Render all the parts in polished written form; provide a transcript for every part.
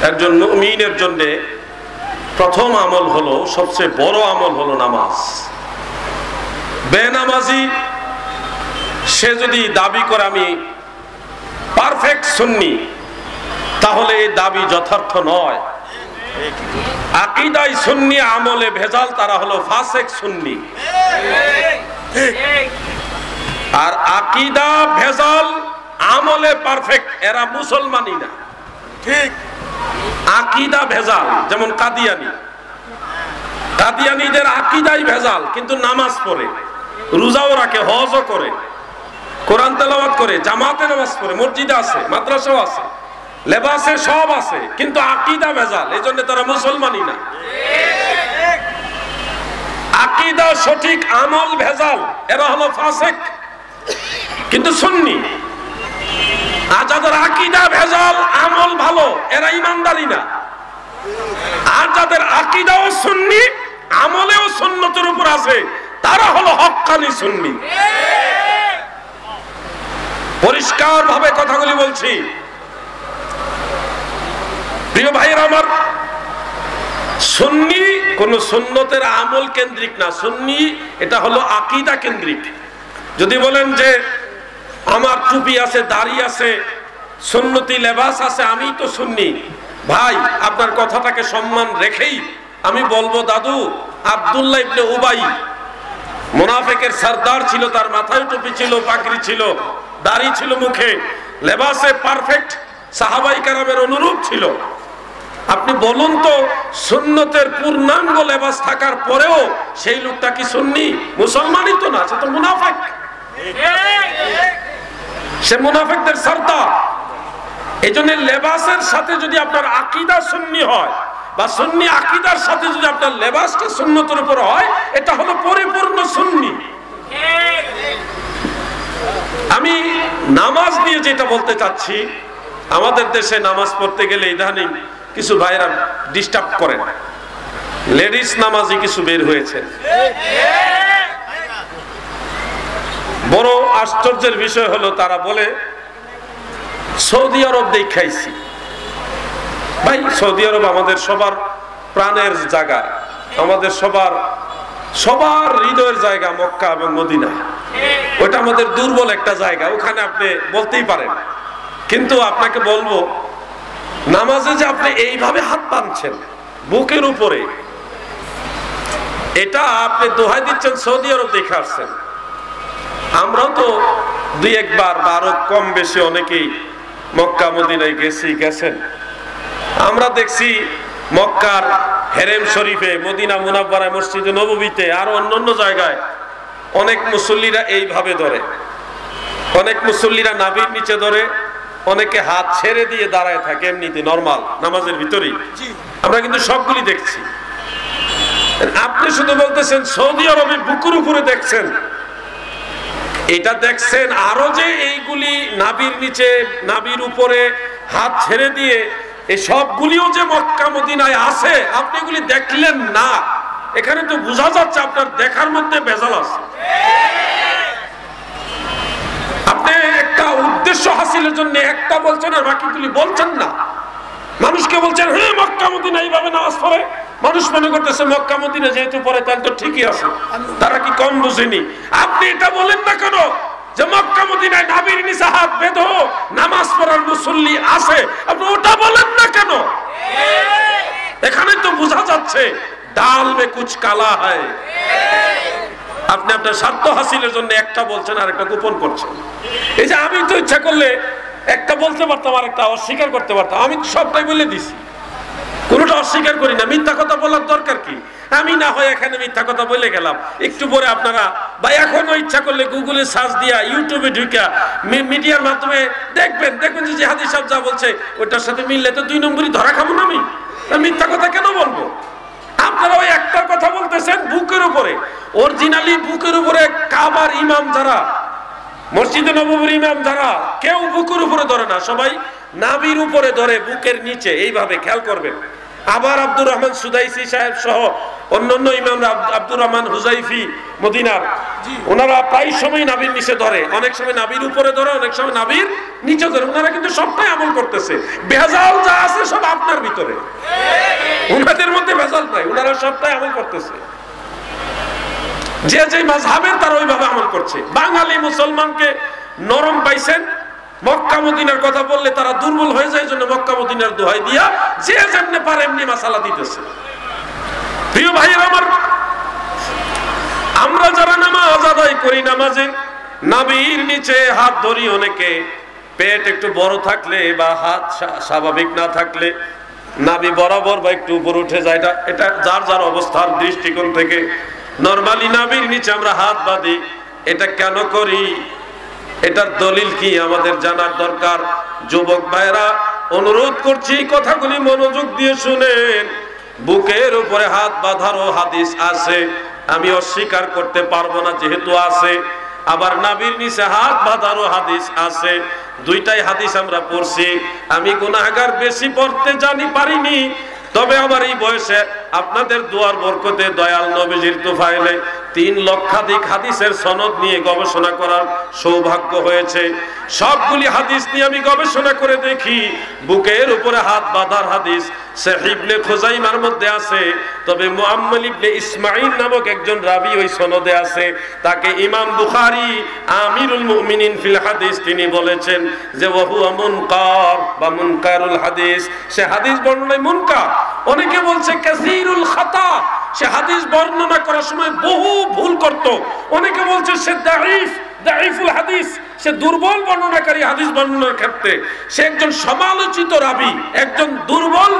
একজন মুমিনের জন্য প্রথম আমল হলো, সবচেয়ে বড় আমল হলো নামাজ। বেনামাজি সে যদি দাবি করে আমি পারফেক্ট সুন্নি, তাহলে এই দাবি যথার্থ নয়। আকীদায় সুন্নি, আমলে ভেজাল, তারা হলো ফাসেক সুন্নি। আর আকীদা ভেজাল, আমলে পারফেক্ট, এরা মুসলমানই না। ঠিক, আকীদা ভেজাল। যেমন কাদিয়ানীদের আকীদাই ভেজাল, কিন্তু নামাজ পড়ে, রোজাও রাখে, হজও করে, কোরআন তেলাওয়াত করে, জামাতে নামাজ পড়ে, মসজিদে আছে, মাদ্রাসাও আছে, লেবাসে সব আছে, কিন্তু আকীদা ভেজাল, এই জন্য তারা মুসলমানই না। আকীদা সঠিক, আমল ভেজাল, এরা হলো ফাসেক কিন্তু সুন্নি। আর যাদের আকীদা ভেজাল, আমল ভালো, এরা ঈমানদারই না। আর যাদের আকীদাও সুন্নি, আমলেও সুন্নতের উপর আছে, তারা হলো হক্কানি সুন্নি। পরিষ্কার ভাবে কথাগুলি বলছি। প্রিয় ভাইয়েরা আমার, সুন্নি কোন সুন্নতের আমল কেন্দ্রিক না, সুন্নি এটা হলো আকীদা কেন্দ্রিক। যদি বলেন যে আমার টুপি আছে, দাড়ি আছে, সুন্নতি লেবাস আছে, আমি তো সুন্নি, ভাই আপনার কথাটাকে সম্মান রেখেই আমি বলবো, দাদু আব্দুল্লাহ ইবনে উবাই মুনাফিকের সরদার ছিল, তার মাথায় টুপি ছিল, পাগড়ি ছিল, দাড়ি ছিল, মুখে লেবাসে পারফেক্ট সাহাবায়ে কেরামের অনুরূপ ছিল। আপনি বলুন তো, সুন্নতের পূর্ণাঙ্গ লেবাস থাকার পরেও সেই লোকটা কি সুন্নি? মুসলমানই তো না, সে তো মুনাফিক। সে মুনাফিকদের সরদার। এই জন্য লেবাসের সাথে যদি আপনার আকীদা সুন্নি হয়, বা সুন্নি আকীদার সাথে যদি আপনার লেবাসটা সুন্নতের উপর হয়, এটা হলো পরিপূর্ণ সুন্নি। আমি নামাজ নিয়ে যেটা বলতে চাচ্ছি, আমাদের দেশে নামাজ পড়তে গেলে ইদানিং কিছু ভাইরা ডিস্টার্ব করেন, লেডিস নামাজি কিছু বের হয়েছে। বড় আশ্চর্যের বিষয় হলো, তারা বলে সৌদি আরব দেখাইছি। ভাই সৌদি আরব আমাদের সবার প্রাণের জায়গা, আমাদের সবার হৃদয়ের জায়গা মক্কা এবং মদিনা। ওটা আমাদের দুর্বল একটা জায়গা, ওখানে আপনি বলতেই পারেন। কিন্তু আপনাকে বলবো, নামাজে যে আপনি এইভাবে হাত বাঁধছেন বুকের উপরে, এটা আপনি দোহাই দিচ্ছেন সৌদি আরব দেখে আসছেন। আমরাও তো দুই একবার বা আরো কম বেশি অনেকেই মক্কা মদিনায় গেছেন। আমরা দেখছি মক্কার হেরেম শরীফে, মদিনা মুনাব্বারায়, মসজিদে নববীতে, আর অন্যান্য জায়গায় অনেক মুসল্লিরা এইভাবে ধরে, অনেক মুসল্লিরা নাভির নিচে ধরে, অনেকে হাত ছেড়ে দিয়ে দাঁড়ায় থাকে এমনিতে নরমাল নামাজের ভিতরেই। আমরা কিন্তু সবগুলি দেখছি। আপনি শুধু বলতেছেন সৌদি আরবে বুকুর উপরে দেখছেন, এটা দেখছেন, আরো যে এইগুলি নাভির নিচে, নাভির উপরে হাত ছেড়ে দিয়ে, এই সবগুলিও যে মক্কা মদিনায় আছে, আপনি এগুলি দেখলেন না। এখানে তো বোঝা যাচ্ছে আপনার দেখার মধ্যে ভেজাল আছে। আপনি একটা উদ্দেশ্য হাসিলের জন্য একটা বলছেন আর বাকিগুলি বলছেন না। মানুষকে বলছেন হ্যাঁ মক্কা মদিনা এইভাবে নামাজ পড়ে, মানুষ মনে করতেছে মক্কা মদিনা যেহেতু পড়ে তাহলে তো ঠিকই আছে, তারা কি কম বুঝেনি? আপনি এটা বলেন না কেন যে মক্কা মদিনায় নাভির নিচে হাত বেঁধো নামাজ পড়ার মুসল্লি আছে? আপনি ওটা বলেন না কেন? এখানে তো বোঝা যাচ্ছে ডাল মে কুছ কালা হয়। আপনি আপনার স্বার্থ হাসিলের জন্য একটা বলছেন আর একটা গোপন করছেন। এই যে আমি তো ইচ্ছা করলে একটা বলতে পারতাম আর একটা অস্বীকার করতে পারতাম, আমি সবটাই বলে দিছি, কোনোটা অস্বীকার করি না। মিথ্যা কথা বলার দরকার কি? আমি না হয় এখানে মিথ্যা কথা বলে গেলাম, একটু পরে আপনারা বা এখনো ইচ্ছা করলে গুগলে সার্চ দিয়া, ইউটিউবে ঢুকা, মিডিয়ার মাধ্যমে দেখবেন যে হাদিস সাহেব যা বলছে ওটার সাথে মিললে তো 2 নম্বরই ধরা খাবো না। আমি মিথ্যা কথা কেন বলবো? আপনারা ওই একটার কথা বলতেছেন বুকের উপরে, অরিজিনালি বুকের উপরে কাবার ইমাম যারা, মসজিদে নববীর ইমাম যারা, কেউ বুকের উপরে ধরে না, সবাই নাভির উপরে ধরে, বুকের নিচে এইভাবে। খেয়াল করবেন। আবার আব্দুর রহমান সুদাইসি সাহেব সহ অন্যান্য ইমামরা, আব্দুর রহমান হুজাইফি মদিনার, ওনারা প্রায় সময় নাভির নিচে ধরে, অনেক সময় নাভির উপরে ধরে, অনেক সময় নাভির নিচে ধরে। ওনারা কিন্তু সবটাই আমল করতেছে। ভেজাল যা আছে সব আপনার ভিতরে। ভিতরে, উনাদের মধ্যে ভেজাল নাই, উনারা সবটাই আমল করতেছে। যে যে মাযহাবের তারা ওইভাবে আমল করছে। বাঙালি মুসলমানকে নরম পাইছেন, মক্কা মদিনার কথা বললে তারা দুর্বল হয়ে যায়, জন্য মক্কা মদিনার দোহাই দিয়া যে যেমনি পারে এমনি মাসালা দিতেছে। প্রিয় ভাইয়ের আমার, আমরা যারা নামাজ আদায় করি, নামাজে নাভির নিচে হাত ধরি, অনেকে পেট একটু বড় থাকলে বা হাত স্বাভাবিক না থাকলে নাভি বরাবর বা একটু উপরে উঠে যায়, এটা যার যার অবস্থার দৃষ্টিকোণ থেকে। নরমালি নাভির নিচে আমরা হাত বাঁধি, এটা কেন করি, এটার দলিল কি আমাদের জানার দরকার। যুবক ভাইরা, অনুরোধ করছি কথাগুলি মনোযোগ দিয়ে শুনেন। বুকের উপরে হাত বাঁধারও হাদিস আছে, আমি অস্বীকার করতে পারবো না, যেহেতু আছে। আবার নাভির নিচে হাত বাঁধারও হাদিস আছে, দুইটাই হাদিস আমরা পড়ছি। আমি গুনাহগার, বেশি পড়তে জানি পারিনি, তবে আমার এই বয়সে আপনাদের দোয়ার বরকতে দয়াল নবীজির তোফাইলে 3 লক্ষাধিক হাদিসের সনদ নিয়ে গবেষণা করার সৌভাগ্য হয়েছে। সবগুলি হাদিস নিয়ে আমি গবেষণা করে দেখি, বুকের উপরে হাত বাঁধার হাদিস সহিহ ইবনে খুজাইমার মধ্যে আছে, তবে মুআম্মাল ইবনে ইসমাঈল নামক একজন রাবী ওই সনদে আছে। তাকে ইমাম বুখারী আমিরুল মুমিনিন ফিল হাদিস তিনি বলেছেন যে ওয়াহুয়া মুনকার বা মুনকারুল হাদিস, সে হাদিস বর্ণনায় মুনকার। অনেকে বলছে কাসীরুল খাতা, সে হাদিস বর্ণনা করার সময় বহু ভুল করত। অনেকে বলছে সে দাঈফুল হাদিস, সে দুর্বল বর্ণনাকারী হাদিস বর্ণনার ক্ষেত্রে। সে একজন সমালোচিত রাবী, একজন দুর্বল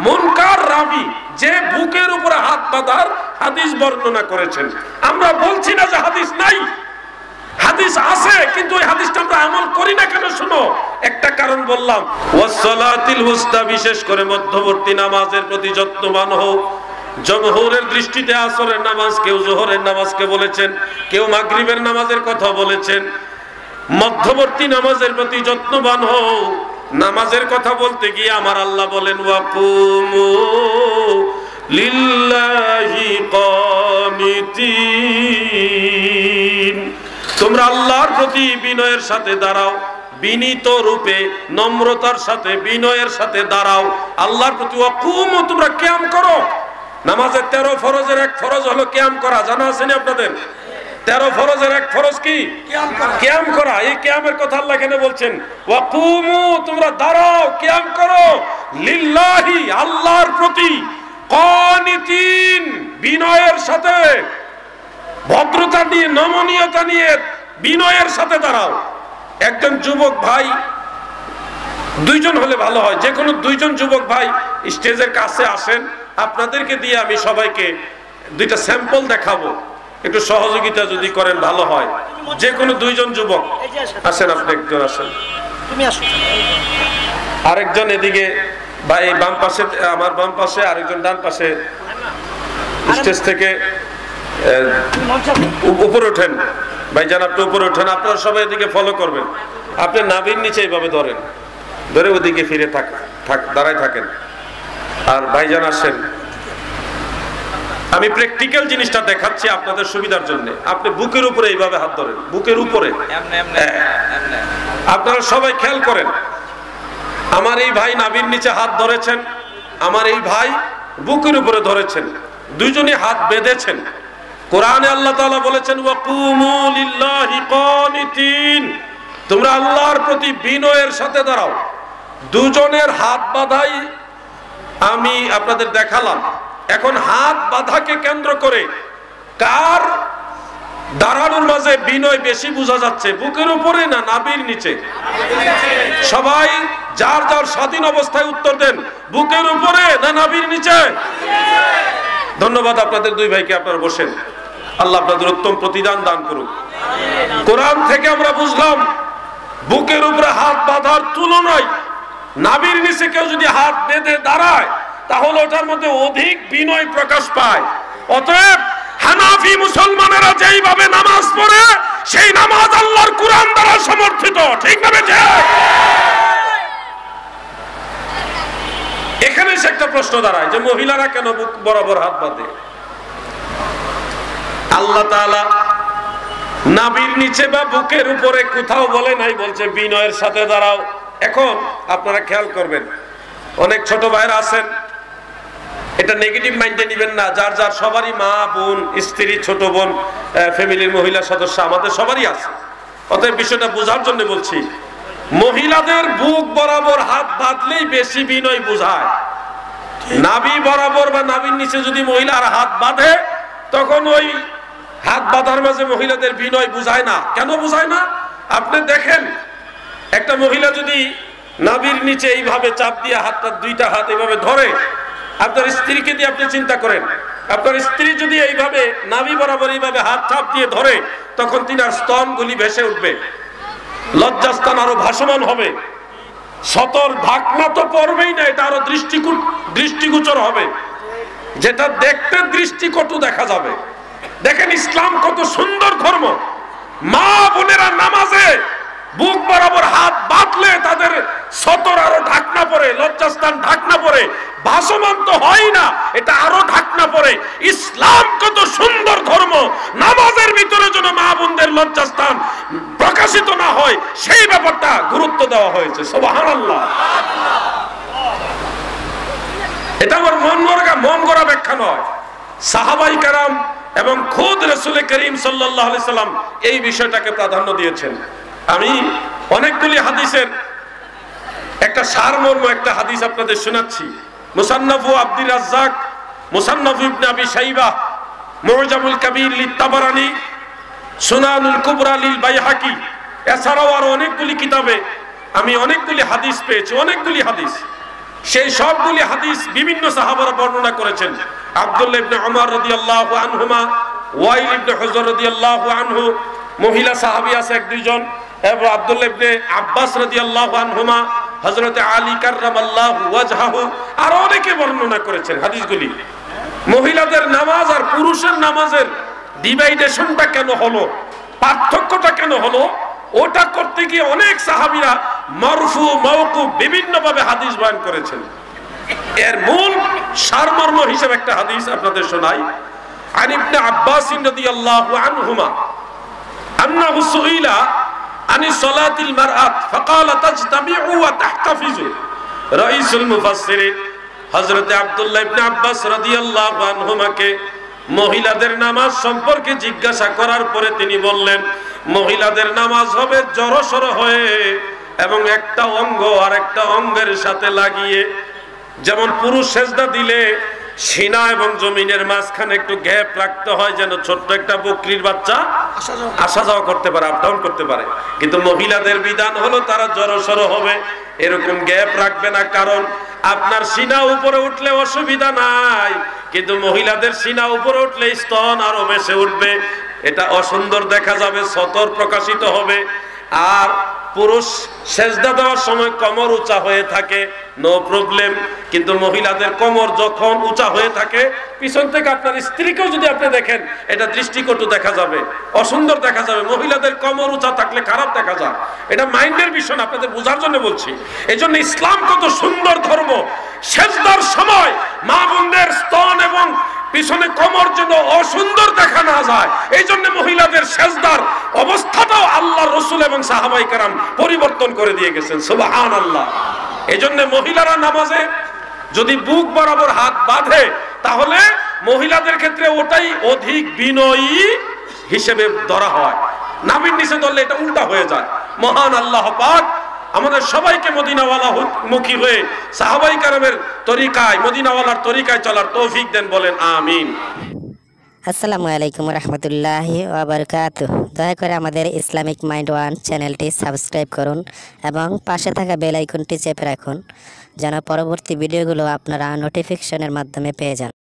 মুনকার রাবী, যে বুকের উপরে হাত বাঁধার হাদিস বর্ণনা করেছেন। আমরা বলছি না যে হাদিস নাই, হাদিস আছে, কিন্তু ওই হাদিসটা আমরা আমল করি না কেন? শুনো, একটা কারণ বললাম, ওয়াসসালাতিল হুসনা, বিশেষ করে মধ্যবর্তী নামাজের প্রতি যত্নবান হও। জমহুরের দৃষ্টিতে আসরের নামাজ, কেউ যোহরের নামাজকে বলেছেন, কেউ মাগরিবের নামাজের কথা বলেছেন। মধ্যবর্তী নামাজের প্রতি যত্নবান হও। নামাজের কথা বলতে গিয়ে আমার আল্লাহ বলেন ওয়াকুমু লিল্লাহি কানিতিন, তোমরা আল্লাহর প্রতি বিনয়ের সাথে দাঁড়াও, বিনীত রূপে, নম্রতার সাথে, বিনয়ের সাথে দাঁড়াও আল্লাহর প্রতি। ওয়াকুমু, তোমরা কিয়াম করো। নামাজের 13 ফরজের এক ফরজ হলো কিয়াম করা, জানা আছে না আপনাদের? 13 ফরজের এক ফরজ কি? কিয়াম করা। এই কিয়ামের কথা আল্লাহ এখানে বলছেন ওয়াকুমু, তোমরা দাঁড়াও, কিয়াম করো, লিল্লাহি, আল্লাহর প্রতি, কানিতিন, বিনয়ের সাথে, ভদ্রতা নিয়ে, নমনীয়তা নিয়ে, বিনয়ের সাথে দাঁড়াও। একজন যুবক ভাই, 2 জন হলে ভালো হয়, যে কোনো 2 জন যুবক ভাই স্টেজের কাছে আসেন, আপনাদেরকে দিয়ে আমি সবাইকে 2টা স্যাম্পল দেখাবো, একটু সহযোগিতা যদি করেন ভালো হয়। যে কোনো 2 জন যুবক আসেন, আপনি একজন আসেন, আরেকজন এদিকে ভাই বাম পাশে, আমার বাম পাশে, আরেকজন ডান পাশে। স্টেজ থেকে উপরে ওঠেন ভাইজান, আপনি উপরে ওঠেন, আপনারা সবাই এদিকে ফলো করবেন। আপনি নাভির নিচে এইভাবে ধরেন, ধরে ওদিকে ফিরে দাঁড়ায় থাকেন। আর ভাইজান আসেন, আমি প্র্যাকটিক্যাল জিনিসটা দেখাচ্ছি আপনাদের সুবিধার জন্য। আপনি বুকের উপরে এইভাবে হাত ধরেন, বুকের উপরে। আপনারা সবাই খেয়াল করেন, আমার এই ভাই নাভির নিচে হাত ধরেছেন, আমার এই ভাই বুকের উপরে ধরেছেন, 2 জনই হাত বেঁধেছেন। কোরআনে আল্লাহ তাআলা বলেছেন ওয়াকুমু লিল্লাহি কানিতিন, তোমরা আল্লাহর প্রতি বিনয়ের সাথে দাঁড়াও। 2 জনের হাত বাঁধাই আমি আপনাদের দেখালাম। এখন হাত বাঁধাকে কেন্দ্র করে কার দাঁড়ানোর মাঝে বিনয় বেশি বোঝা যাচ্ছে, বুকের উপরে না নাভির নিচে? সবাই যার যার স্বাধীন অবস্থায় উত্তর দেন, বুকের উপরে না নাভির নিচে? ধন্যবাদ আপনাদের 2 ভাইকে, আপনারা বসেন। আল্লাহ আপনাদের উত্তম প্রতিদান দান করুক। কোরআন থেকে আমরা বুঝলাম বুকের উপরে হাত বাঁধার তুলনায় নাভির নিচে কেউ যদি হাত বেঁধে দাঁড়ায় তাহলে ওটার মধ্যে অধিক বিনয় প্রকাশ পায়। অতএব হানাফি মুসলমানেরা যেইভাবে নামাজ পড়ে সেই নামাজ আল্লাহর কোরআন দ্বারা সমর্থিত, ঠিক না? এখানে একটা প্রশ্ন দাঁড়ায় যে মহিলারা কেন বুক বরাবর হাত বাঁধে? আল্লাহ তাআলা নাভির নিচে বা বুকের উপরে কোথাও বলে নাই, বলছে বিনয়ের সাথে দাঁড়াও। এখন আপনারা খেয়াল করবেন, অনেক ছোট ভাইরা আছেন, এটা নেগেটিভ মাইন্ডে নেবেন না। যার যার সবারই মা, বোন, স্ত্রী, ছোট বোন, ফ্যামিলির মহিলা সদস্য আমাদের সবারই আছে। অতএব বিষয়টা বোঝার জন্য বলছি, মহিলাদের বুক বরাবর হাত বাঁধলেই বেশি বিনয় বোঝায়। নাভি বরাবর বা নাভির নিচে যদি মহিলার হাত বাঁধে, তখন ওই হাত বাঁধার মাঝে মহিলাদের বিনয় বুঝায় না। কেন বুঝায় না? আপনি দেখেন, একটা মহিলা যদি নাভির নিচে এইভাবে চাপ দিয়ে হাতটা, দুইটা হাত এইভাবে ধরে, আপনার স্ত্রীকে দিয়ে আপনি চিন্তা করেন, আপনার স্ত্রী যদি এইভাবে নাভি বরাবর এইভাবে হাত চাপ দিয়ে ধরে, তখন তিনার স্তনগুলি ভেসে উঠবে, লজ্জাস্থান আরো ভাসমান হবে, সতর ঢাকনা তো পড়বেই না, এটা আরো দৃষ্টিগোচর হবে, যেটা দেখতে দৃষ্টিকটু দেখা যাবে। দেখেন ইসলাম কত সুন্দর ধর্ম। মা বোনেরা নামাজে বুক বরাবর হাত বাঁধলে তাদের সতর আরো ঢাকনা পড়ে, লজ্জাস্থান ঢাকনা পড়ে, ভাসমান তো হয় না, এটা আরো ঢাকনা পড়ে। ইসলাম কত সুন্দর ধর্ম, নামাজের ভিতরে যেন মা বোনদের লজ্জাস্থান প্রকাশিত না হয় সেই ব্যাপারটা গুরুত্ব দেওয়া হয়েছে। সুবহানাল্লাহ। এটা আমার মন গড়া ব্যাখ্যা নয়, সাহাবাই কেরাম এবং খুদ রাসূল করিম সাল্লাল্লাহু আলাইহি সাল্লাম এই বিষয়টাকে প্রাধান্য দিয়েছেন। আমি অনেকগুলি হাদিসের একটা সারমর্ম একটা হাদিস আপনাদের শোনাচ্ছি। মুসান্নাফ আব্দুর রাজ্জাক, মুসান্নাফ ইবনে আবি শাইবা, মুজামুল কবির লিত-তাবারানি, সুনানুল কুবরা লিল বাইহাকি, এছাড়াও আরো অনেকগুলি কিতাবে আমি অনেকগুলি হাদিস পেয়েছি, অনেকগুলি হাদিস। সেই সবগুলি হাদিস বিভিন্ন সাহাবারা বর্ণনা করেছেন। আব্দুল্লাহ ইবনে ওমর রাদিয়াল্লাহু আনহুমা, ওয়াইল ইবনে হুজর রাদিয়াল্লাহু আনহু, মহিলা সাহাবী আছে এক দুইজন, এবং আব্দুল্লাহ ইবনে আব্বাস রাদিয়াল্লাহু আনহুমা, হযরত আলী কাররামাল্লাহু ওয়াজহাহু, আর অনেকে বর্ণনা করেছেন হাদিসগুলি। মহিলাদের নামাজ আর পুরুষের নামাজের ডিভাইডেশনটা কেন হলো, পার্থক্যটা কেন হলো, ওটা করতে গিয়ে অনেক সাহাবীরা মারফু মাওকুফ বিভিন্ন ভাবে হাদিস বয়ান করেছেন। এর মূল সারমর্ম হিসেবে একটা হাদিস আপনাদের শোনাই। আন ইবনে আব্বাস রাদিয়াল্লাহু আনহুমা আন্নাহু সুইলা আনি সালাতিল মারআত ফাকালা তাজতামিউ ওয়া তাহতাফিজু। রাইসুল মুফাসসিরিন হযরত আব্দুল্লাহ ইবনে আব্বাস রাদিয়াল্লাহু আনহুমাকে মহিলাদের নামাজ সম্পর্কে জিজ্ঞাসা করার পরে তিনি বললেন, মহিলাদের নামাজ হবে জড়সড় হয়ে এবং একটা অঙ্গ আর একটা অঙ্গের সাথে লাগিয়ে। যেমন পুরুষ সেজদা দিলে সিনা এবং জমিনের মাঝখানে একটু গ্যাপ রাখতে হয়, যেন ছোট্ট একটা বকরির বাচ্চা আসা যাওয়া করতে পারে, আপ ডাউন করতে পারে। কিন্তু মহিলাদের বিধান হলো তারা জড়সড় হবে, এরকম গ্যাপ রাখবে না। কারণ আপনার সিনা উপরে উঠলে অসুবিধা নাই, কিন্তু মহিলাদের সিনা উপরে উঠলে স্তন আরো বেশি উঠবে, এটা অসুন্দর দেখা যাবে, সতর প্রকাশিত হবে। আর পুরুষ সেজদা দেওয়ার সময় কোমর উঁচা হয়ে থাকে, নো প্রবলেম। কিন্তু মহিলাদের কোমর যখন উঁচা হয়ে থাকে, পিছন থেকে আপনার স্ত্রীকেও যদি আপনি দেখেন, এটা দৃষ্টিকটু দেখা যাবে, অসুন্দর দেখা যাবে। মহিলাদের কোমর উঁচা থাকলে খারাপ দেখা যায়, এটা মাইন্ডের বিষয়, আপনাদের বোঝার জন্য বলছি। এই জন্য ইসলাম কত সুন্দর ধর্ম। সেজদার সময় মা বোনদের স্তন এবং পিছনে কোমর যেন অসুন্দর দেখা না যায়, এই জন্য মহিলাদের সেজদার অবস্থাটাও আল্লাহ রসুল এবং সাহাবাই কেরাম পরিবর্তন করে দিয়ে গেছেন। সুবহানাল্লাহ। এই জন্য মহিলারা নামাজে যদি বুক বরাবর হাত বাঁধে, তাহলে মহিলাদের ক্ষেত্রে ওটাই অধিক বিনয়ী হিসেবে ধরা হয়। নাভির নিচে ধরলে এটা উল্টা হয়ে যায়। মহান আল্লাহ পাক আমাদের সবাইকে মদিনাওয়ালা মুখী হয়ে সাহাবাই কেরামের তরিকায়, মদিনাওয়ালার তরিকায় চলার তৌফিক দেন, বলেন আমিন। আসসালামু আলাইকুম রহমতুল্লাহি ওয়া বারাকাতুহু। দয়া করে আমাদের ইসলামিক মাইন্ড ওয়ান চ্যানেলটি সাবস্ক্রাইব করুন এবং পাশে থাকা বেল আইকনটি চেপে রাখুন, যেন পরবর্তী ভিডিওগুলো আপনারা নোটিফিকেশনের মাধ্যমে পেয়ে যান।